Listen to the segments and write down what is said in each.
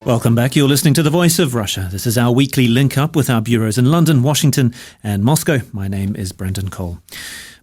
Welcome back. You're listening to The Voice of Russia. This is our weekly link-up with our bureaus in London, Washington and Moscow. My name is Brendan Cole.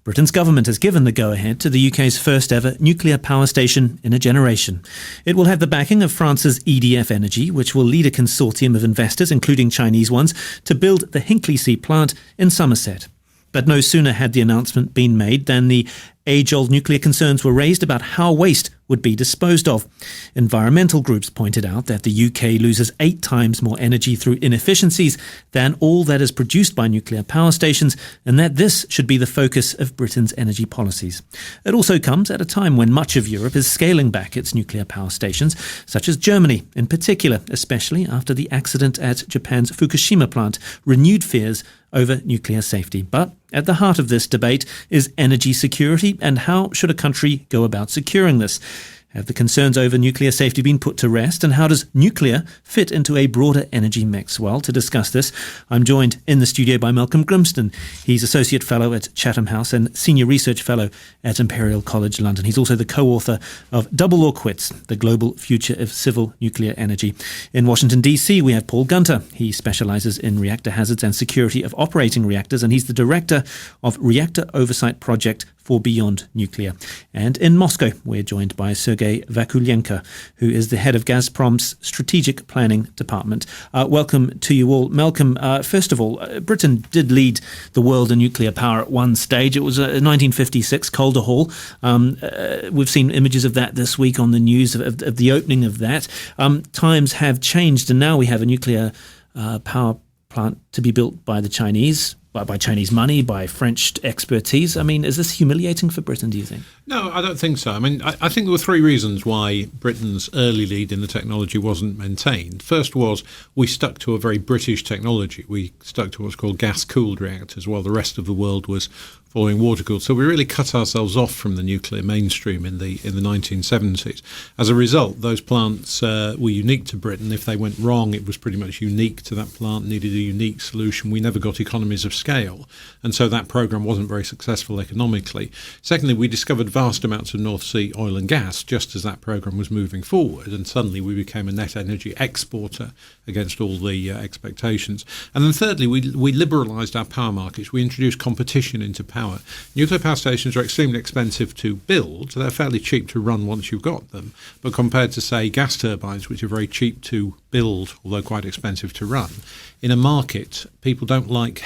Britain's government has given the go-ahead to the UK's first ever nuclear power station in a generation. It will have the backing of France's EDF Energy, which will lead a consortium of investors, including Chinese ones, to build the Hinkley C plant in Somerset. But no sooner had the announcement been made than the age-old nuclear concerns were raised about how waste would be disposed of. Environmental groups pointed out that the UK loses 8 times more energy through inefficiencies than all that is produced by nuclear power stations, and that this should be the focus of Britain's energy policies. It also comes at a time when much of Europe is scaling back its nuclear power stations, such as Germany in particular, especially after the accident at Japan's Fukushima plant renewed fears over nuclear safety. But at the heart of this debate is energy security and how should a country go about securing this. Have the concerns over nuclear safety been put to rest, and how does nuclear fit into a broader energy mix? Well, to discuss this, I'm joined in the studio by Malcolm Grimston. He's Associate Fellow at Chatham House and Senior Research Fellow at Imperial College London. He's also the co-author of Double or Quits, The Global Future of Civil Nuclear Energy. In Washington, D.C., we have Paul Gunter. He specializes in reactor hazards and security of operating reactors, and he's the Director of Reactor Oversight Project for Beyond Nuclear. And in Moscow, we're joined by Sergei Vakulenko, who is the head of Gazprom's Strategic Planning Department. Welcome to you all. Malcolm, first of all, Britain did lead the world in nuclear power at one stage. It was 1956, Calder Hall. We've seen images of that this week on the news of the opening of that. Times have changed, and now we have a nuclear power plant to be built by the Chinese, by Chinese money, by French expertise. I mean, is this humiliating for Britain, do you think? No, I don't think so. I mean, I think there were 3 reasons why Britain's early lead in the technology wasn't maintained. First was we stuck to a very British technology. We stuck to what's called gas-cooled reactors while the rest of the world was following water-cooled. So we really cut ourselves off from the nuclear mainstream in the 1970s. As a result, those plants were unique to Britain. If they went wrong, it was pretty much unique to that plant, needed a unique solution. We never got economies of scale. And so that program wasn't very successful economically. Secondly, we discovered vast amounts of North Sea oil and gas just as that program was moving forward. And suddenly we became a net energy exporter against all the expectations. And then thirdly, we liberalised our power markets. We introduced competition into power. Nuclear power stations are extremely expensive to build. They're fairly cheap to run once you've got them. But compared to, say, gas turbines, which are very cheap to build, although quite expensive to run, in a market, people don't like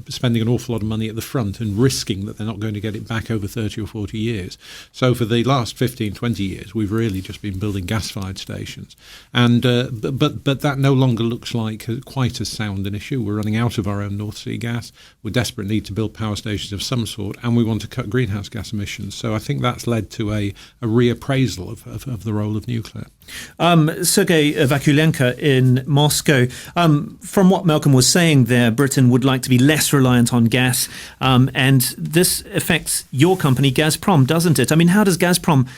spending an awful lot of money at the front and risking that they're not going to get it back over 30 or 40 years. So for the last 15, 20 years, we've really just been building gas-fired stations. And but that no longer looks like quite as sound an issue. We're running out of our own North Sea gas. We're desperate need to build power stations of some sort, and we want to cut greenhouse gas emissions. So I think that's led to a reappraisal of the role of nuclear. Sergei Vakulenko in Moscow. From what Malcolm was saying there, Britain would like to be less reliant on gas, and this affects your company, Gazprom, doesn't it? I mean, how does Gazprom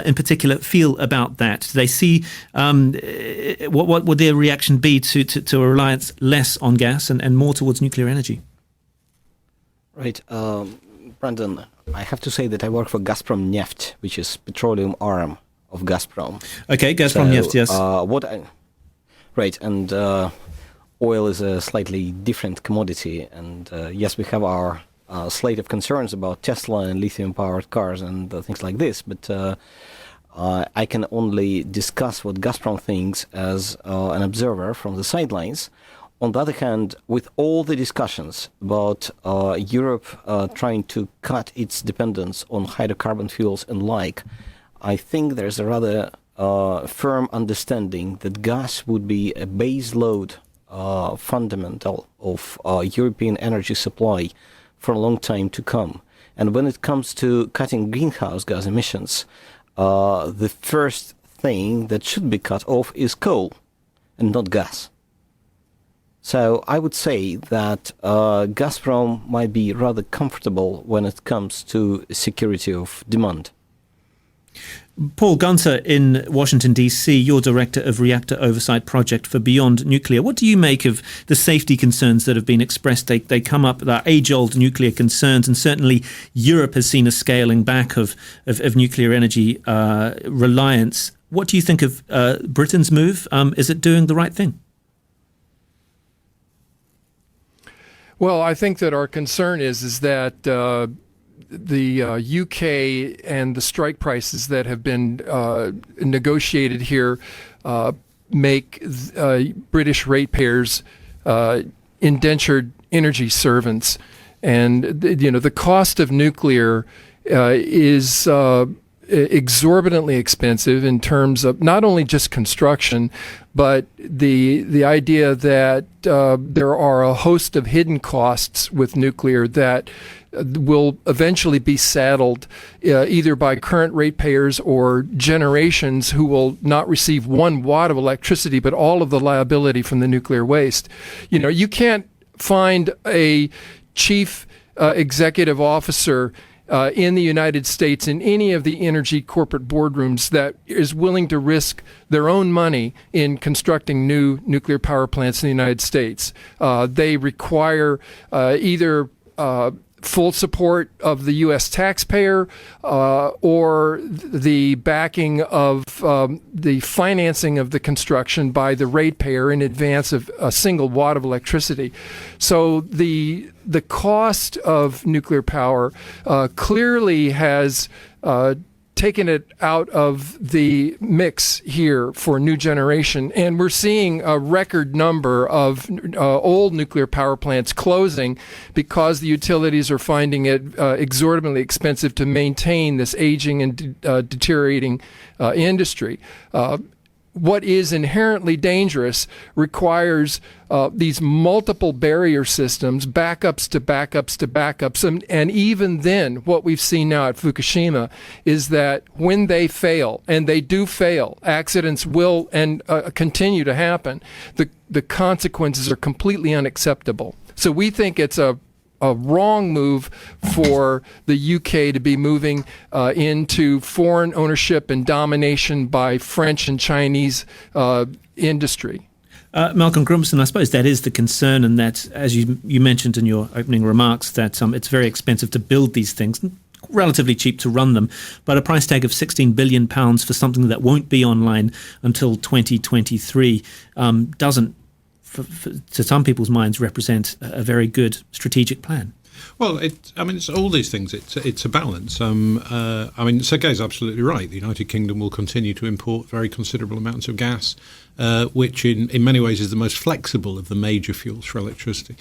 in particular feel about that? Do they see what would their reaction be to a reliance less on gas and more towards nuclear energy? Right. Brendan, I have to say that I work for Gazprom Neft, which is petroleum arm of Gazprom. Okay, Gazprom Neft, yes. Right, and oil is a slightly different commodity, and yes, we have our slate of concerns about Tesla and lithium-powered cars and things like this, but I can only discuss what Gazprom thinks as an observer from the sidelines. On the other hand, with all the discussions about Europe trying to cut its dependence on hydrocarbon fuels and like, I think there's a rather firm understanding that gas would be a base load fundamental of European energy supply for a long time to come. And when it comes to cutting greenhouse gas emissions, the first thing that should be cut off is coal and not gas. So I would say that Gazprom might be rather comfortable when it comes to security of demand. Paul Gunter in Washington, D.C., you're Director of Reactor Oversight Project for Beyond Nuclear. What do you make of the safety concerns that have been expressed? They come up, they're age-old nuclear concerns, and certainly Europe has seen a scaling back of nuclear energy reliance. What do you think of Britain's move? Is it doing the right thing? Well, I think that our concern is that the UK and the strike prices that have been negotiated here make British ratepayers indentured energy servants, and the cost of nuclear is exorbitantly expensive in terms of not only just construction, but the idea that there are a host of hidden costs with nuclear that will eventually be saddled either by current ratepayers or generations who will not receive 1 watt of electricity, but all of the liability from the nuclear waste. You can't find a chief executive officer in the United States in any of the energy corporate boardrooms that is willing to risk their own money in constructing new nuclear power plants in the United States. They require either full support of the U.S. taxpayer or the backing of the financing of the construction by the ratepayer in advance of a single watt of electricity. So the cost of nuclear power clearly has taken it out of the mix here for new generation, and we're seeing a record number of old nuclear power plants closing because the utilities are finding it exorbitantly expensive to maintain this aging and deteriorating industry. What is inherently dangerous requires these multiple barrier systems, backups to backups to backups. And even then, what we've seen now at Fukushima is that when they fail, and they do fail, accidents will and continue to happen, the consequences are completely unacceptable. So we think it's a wrong move for the UK to be moving into foreign ownership and domination by French and Chinese industry. Malcolm Grimson, I suppose that is the concern, and that, as you mentioned in your opening remarks, that it's very expensive to build these things, relatively cheap to run them, but a price tag of £16 billion for something that won't be online until 2023 doesn't, to some people's minds, represent a very good strategic plan. Well, it's all these things. It's a balance. Sergei's absolutely right. The United Kingdom will continue to import very considerable amounts of gas, which in many ways is the most flexible of the major fuels for electricity.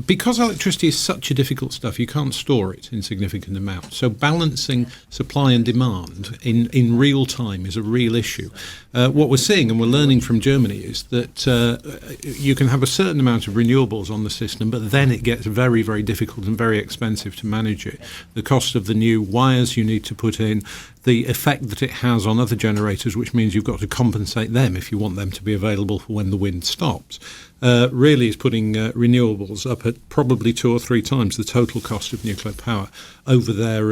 Because electricity is such a difficult stuff, you can't store it in significant amounts. So balancing supply and demand in real time is a real issue. What we're seeing, and we're learning from Germany, is that you can have a certain amount of renewables on the system, but then it gets very, very difficult and very expensive to manage it. The cost of the new wires you need to put in, the effect that it has on other generators, which means you've got to compensate them if you want them to be available for when the wind stops, really is putting renewables up at probably 2 or 3 times the total cost of nuclear power over their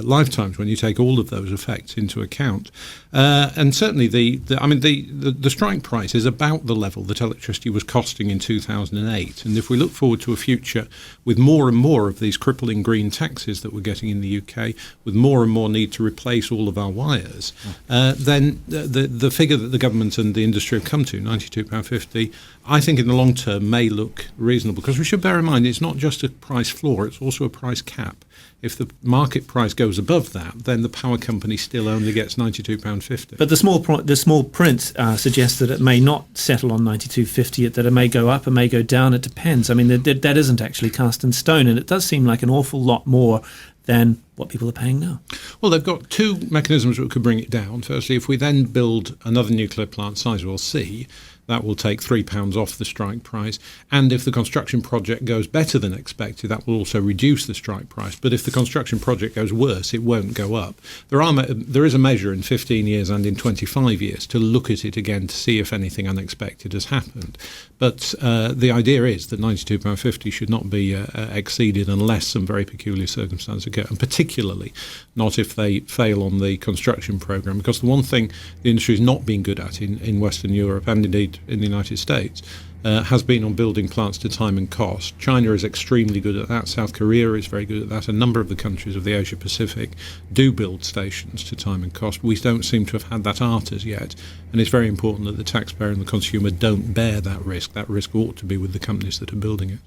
lifetimes when you take all of those effects into account. And certainly the strike price is about the level that electricity was costing in 2008. And if we look forward to a future with more and more of these crippling green taxes that we're getting in the UK, with more and more need to replace all of our wires, then the figure that the government and the industry have come to, £92.50, I think in the long term may look reasonable, because we should bear in mind it's not just a price floor, it's also a price cap. If the market price goes above that, then the power company still only gets £92.50. But the small print suggests that it may not settle on £92.50, that it may go up, it may go down, it depends. I mean, that isn't actually cast in stone, and it does seem like an awful lot more than what people are paying now. Well, they've got 2 mechanisms that could bring it down. Firstly, if we then build another nuclear plant, Sizewell C, that will take £3 off the strike price. And if the construction project goes better than expected, that will also reduce the strike price. But if the construction project goes worse, it won't go up. There is a measure in 15 years and in 25 years to look at it again to see if anything unexpected has happened. But the idea is that £92.50 should not be exceeded unless some very peculiar circumstances occur, and particularly particularly not if they fail on the construction program. Because the one thing the industry has not been good at in Western Europe and indeed in the United States has been on building plants to time and cost. China is extremely good at that. South Korea is very good at that. A number of the countries of the Asia Pacific do build stations to time and cost. We don't seem to have had that art as yet. And it's very important that the taxpayer and the consumer don't bear that risk. That risk ought to be with the companies that are building it.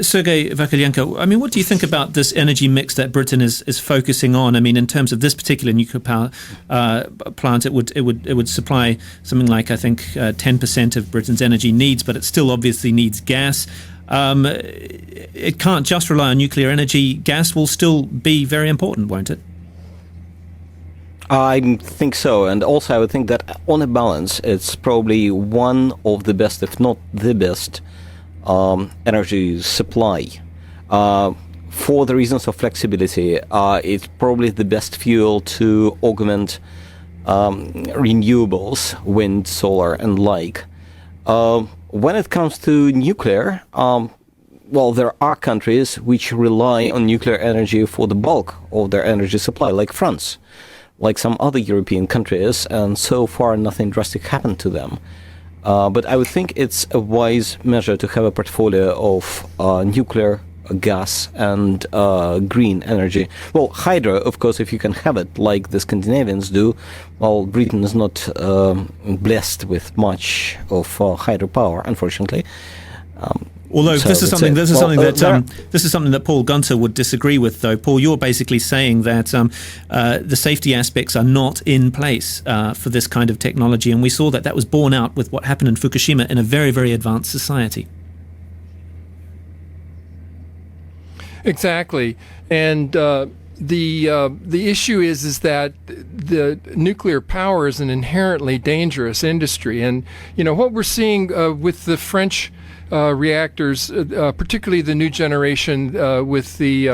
Sergei Vakulenko, I mean, what do you think about this energy mix that Britain is focusing on? I mean, in terms of this particular nuclear power plant, it would supply something like, I think, 10% of Britain's energy needs, but it still obviously needs gas. It can't just rely on nuclear energy. Gas will still be very important, won't it? I think so, and also I would think that on a balance, it's probably one of the best, if not the best, energy supply. For the reasons of flexibility, it's probably the best fuel to augment renewables, wind, solar, and like. When it comes to nuclear, well, there are countries which rely on nuclear energy for the bulk of their energy supply, like France, like some other European countries, and so far nothing drastic happened to them. But I would think it's a wise measure to have a portfolio of nuclear, gas, and green energy. Well, hydro, of course, if you can have it, like the Scandinavians do. Well, Britain is not blessed with much of hydropower, unfortunately. Although this is something that Paul Gunter would disagree with, though. Paul, you're basically saying that the safety aspects are not in place for this kind of technology, and we saw that was borne out with what happened in Fukushima in a very, very advanced society. Exactly, and the issue is that the nuclear power is an inherently dangerous industry, and what we're seeing with the French reactors, particularly the new generation with the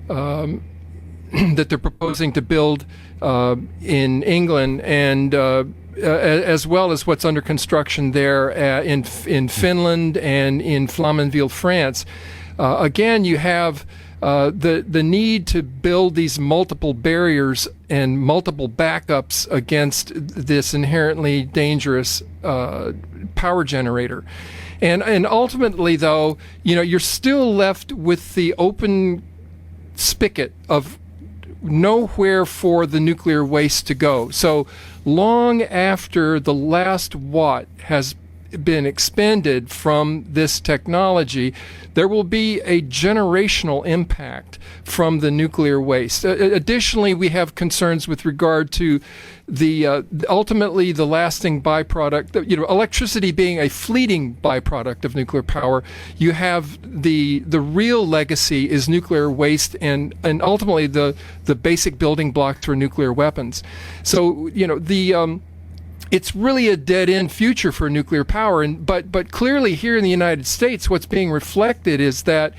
that they're proposing to build in England, and as well as what's under construction there in Finland and in Flamanville, France. Again, you have the need to build these multiple barriers and multiple backups against this inherently dangerous power generator. And ultimately, though, you're still left with the open spigot of nowhere for the nuclear waste to go. So long after the last watt has been expended from this technology, there will be a generational impact from the nuclear waste. Additionally, we have concerns with regard to the ultimately the lasting byproduct. Electricity being a fleeting byproduct of nuclear power, you have the real legacy is nuclear waste, and ultimately the basic building block for nuclear weapons. So it's really a dead-end future for nuclear power, but clearly here in the United States, what's being reflected is that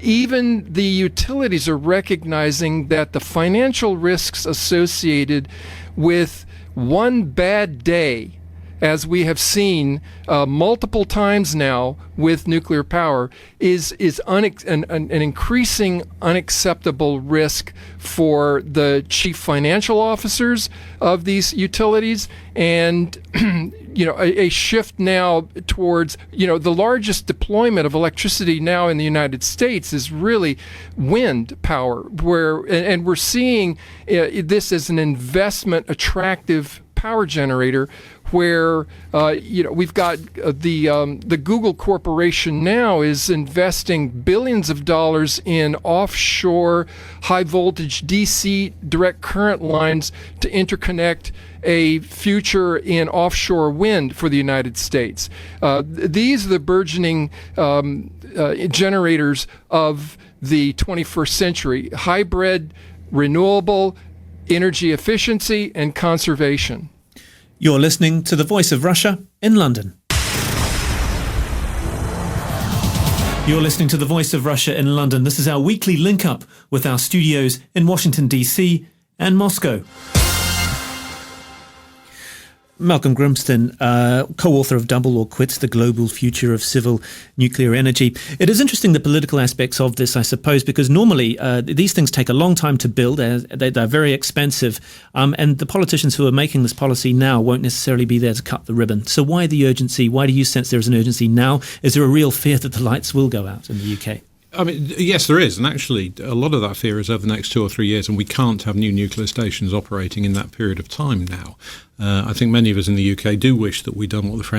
even the utilities are recognizing that the financial risks associated with one bad day, as we have seen multiple times now with nuclear power, is an increasing unacceptable risk for the chief financial officers of these utilities, and a shift now towards the largest deployment of electricity now in the United States is really wind power, and we're seeing this as an investment attractive power generator, where we've got the Google Corporation now is investing billions of dollars in offshore high voltage DC direct current lines to interconnect a future in offshore wind for the United States. These are the burgeoning generators of the 21st century: hybrid, renewable, energy efficiency, and conservation. You're listening to The Voice of Russia in London. You're listening to The Voice of Russia in London. This is our weekly link-up with our studios in Washington, D.C. and Moscow. Malcolm Grimston, co-author of Double or Quits, The Global Future of Civil Nuclear Energy. It is interesting, the political aspects of this, I suppose, because normally these things take a long time to build. They're very expensive. And the politicians who are making this policy now won't necessarily be there to cut the ribbon. So why the urgency? Why do you sense there is an urgency now? Is there a real fear that the lights will go out in the UK? I mean, yes, there is. And actually, a lot of that fear is over the next 2 or 3 years, and we can't have new nuclear stations operating in that period of time now. I think many of us in the UK do wish that we'd done what the French